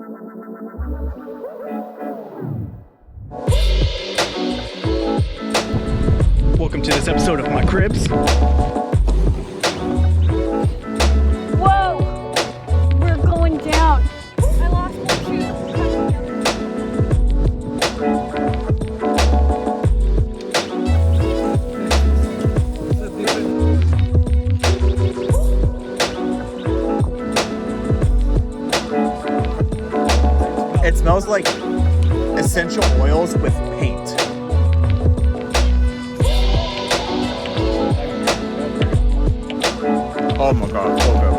Welcome to this episode of My Cribs. Whoa! We're going down. I lost my shoes. It smells like essential oils with paint. Oh my god, so good.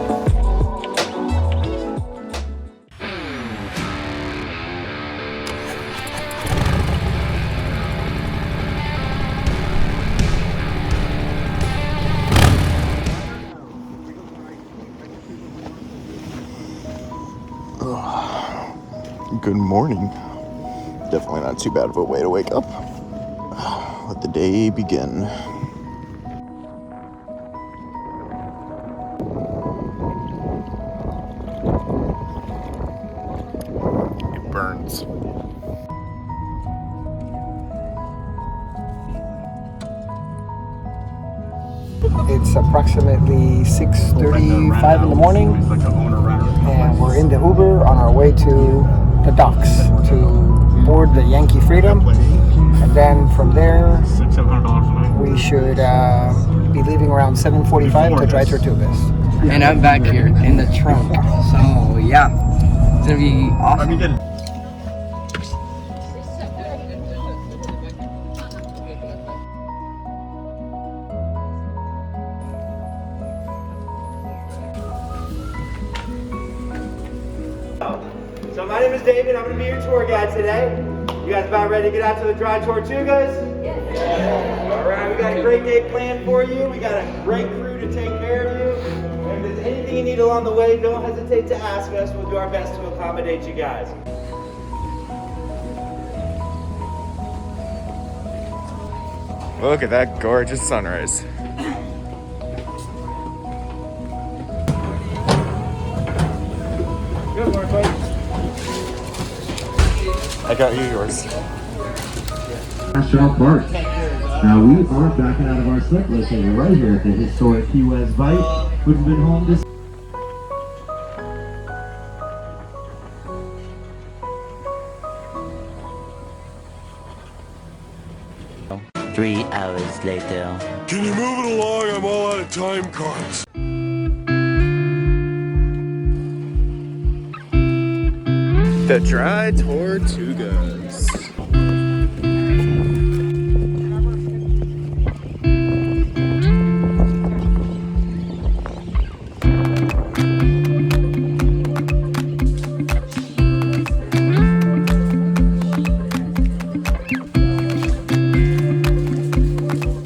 Good morning. Definitely not too bad of a way to wake up. Let the day begin. It burns. It's approximately 6:35 in the morning, and we're in the Uber on our way to the docks to board the Yankee Freedom, and then from there we should be leaving around 7:45 to Dry Torguas. And I'm back here in the trunk, so yeah, it's gonna be awesome. So my name is David. I'm going to be your tour guide today. You guys about ready to get out to the Dry Torguas? Yes. All right, we got a great day planned for you. We got a great crew to take care of you. And if there's anything you need along the way, don't hesitate to ask us. We'll do our best to accommodate you guys. Look at that gorgeous sunrise. Good morning, buddy. I got you yours. National Park. Now we are backing out of our slip located right here at the historic Key West Bight, which has been home to 3 hours later. Can you move it along? I'm all out of time cards. The Dry Torguas.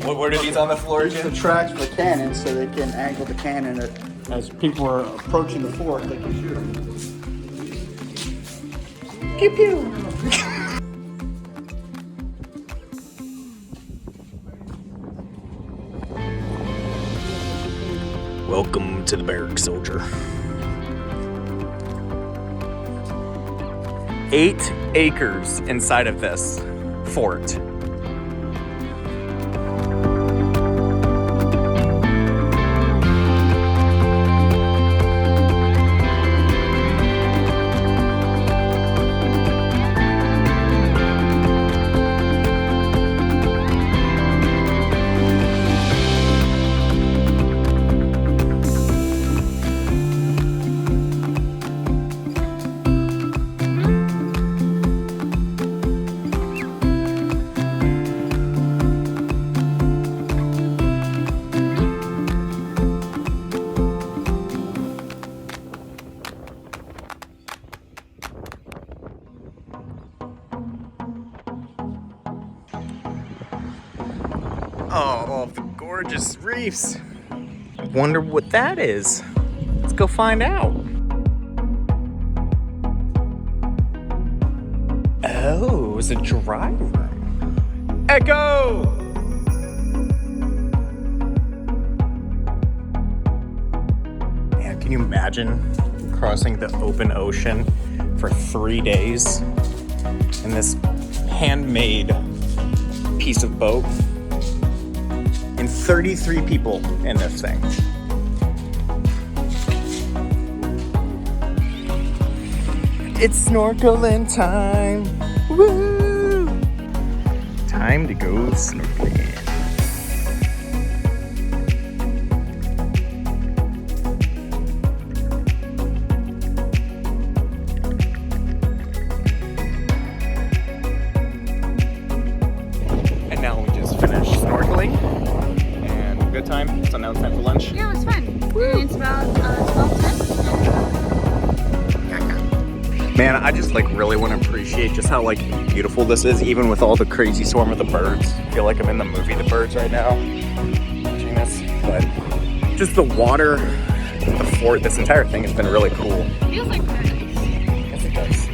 What are these on the floor, These are the tracks for the cannon, so they can angle the cannon as people are approaching the fort. They can shoot them. Pew pew. Welcome to the barracks, soldier. 8 acres inside of this fort. Oh, the gorgeous reefs. Wonder what that is. Let's go find out. Oh, it's a dry room. Echo! Yeah, can you imagine crossing the open ocean for 3 days in this handmade piece of boat, and 33 people in this thing. It's snorkeling time. Woo! Time to go snorkeling. And now we just finished snorkeling. And good time. So now it's time for lunch. Yeah, it was fun. And it's about 12:10. Man, I just like really want to appreciate just how like beautiful this is, even with all the crazy swarm of the birds. I feel like I'm in the movie The Birds right now, watching this. But just the water, the fort, this entire thing has been really cool. Feels like paradise. Yes, it does.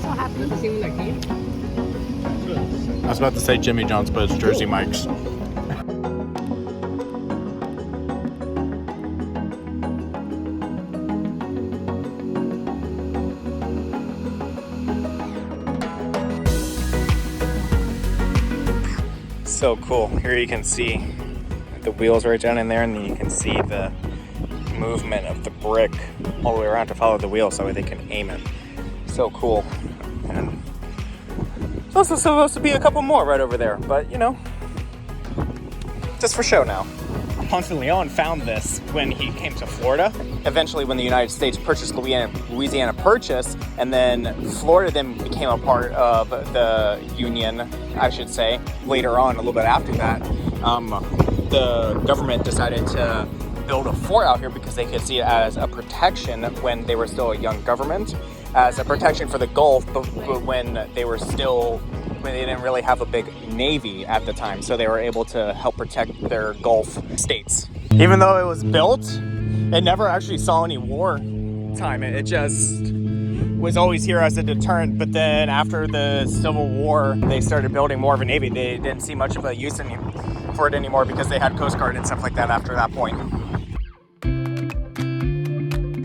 So happy. I was about to say Jimmy John's, but it's Jersey Mike's. So cool. Here you can see the wheels right down in there, and then you can see the movement of the brick all the way around to follow the wheel so they can aim it. So cool. And there's also supposed to be a couple more right over there, but you know, just for show now. Ponce de Leon found this when he came to Florida. Eventually, when the United States purchased Louisiana Purchase, and then Florida then became a part of the Union, I should say, later on, a little bit after that, the government decided to build a fort out here because they could see it as a protection when they were still a young government, as a protection for the Gulf, but when they didn't really have a big navy at the time, so they were able to help protect their Gulf states. Even though it was built, it never actually saw any war time. It just was always here as a deterrent, but then after the Civil War, they started building more of a navy. They didn't see much of a use for it anymore because they had Coast Guard and stuff like that after that point.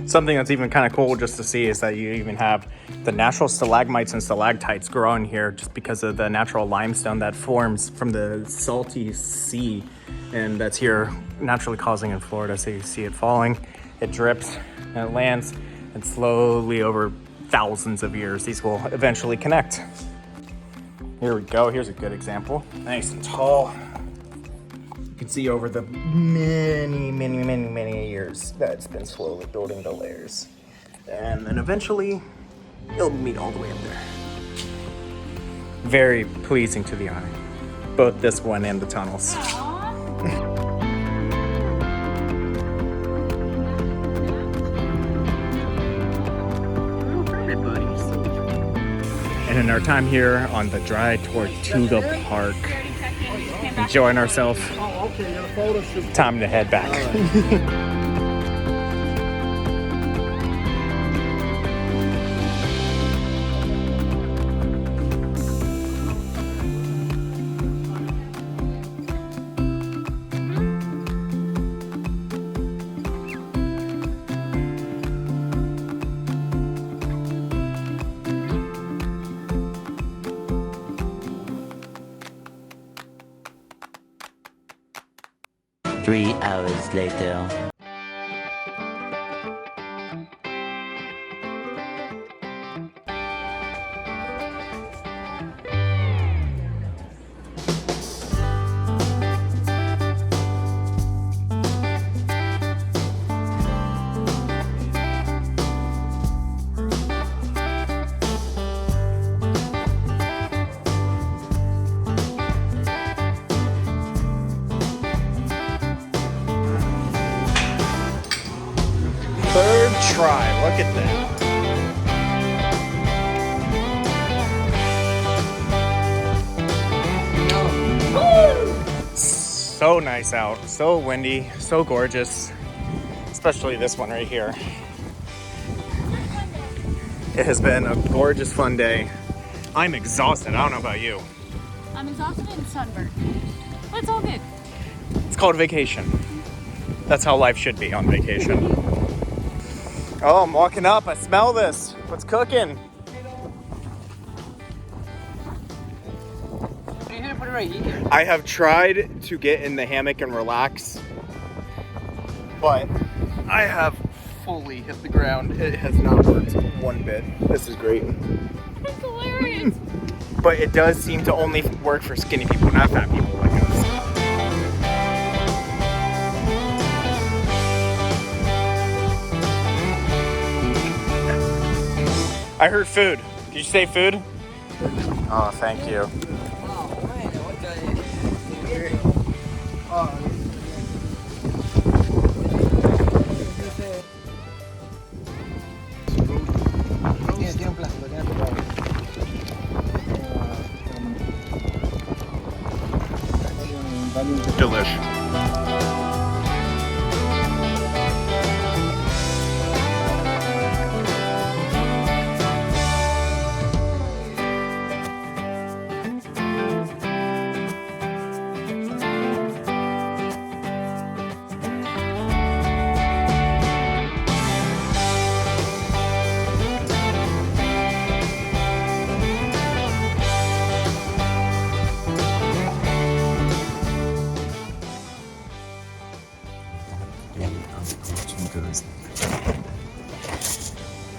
Something that's even kind of cool just to see is that you even have the natural stalagmites and stalactites growing here just because of the natural limestone that forms from the salty sea, and that's here naturally causing in Florida. So you see it falling, it drips, and it lands, and slowly over thousands of years these will eventually connect. Here we go. Here's a good example. Nice and tall. You can see over the many years that it's been slowly building the layers. And then eventually, it'll meet all the way up there. Very pleasing to the eye. Both this one and the tunnels. And in our time here on the Dry Tortuga Park, enjoying ourselves, time to head back. Three hours later. Third try, look at that. So nice out, so windy, so gorgeous, especially this one right here. It has been a gorgeous, fun day. I'm exhausted, I don't know about you. I'm exhausted and sunburned. But it's all good. It's called a vacation. That's how life should be on vacation. Oh, I'm walking up. I smell this. What's cooking? You're gonna put it right here. I have tried to get in the hammock and relax, but I have fully hit the ground. It has not worked one bit. This is great. That's hilarious. But it does seem to only work for skinny people, not fat people like us. I heard food. Did you say food? Oh, thank you. Oh man, what the? Tiene un plástico, tiene preparado. Delish.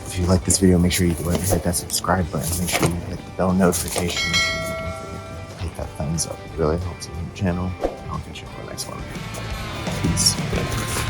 If you like this video, make sure you go ahead and hit that subscribe button. Make sure you hit the bell notification. Make sure you don't forget to hit that thumbs up. It really helps the channel. I'll catch you on the next one. Peace.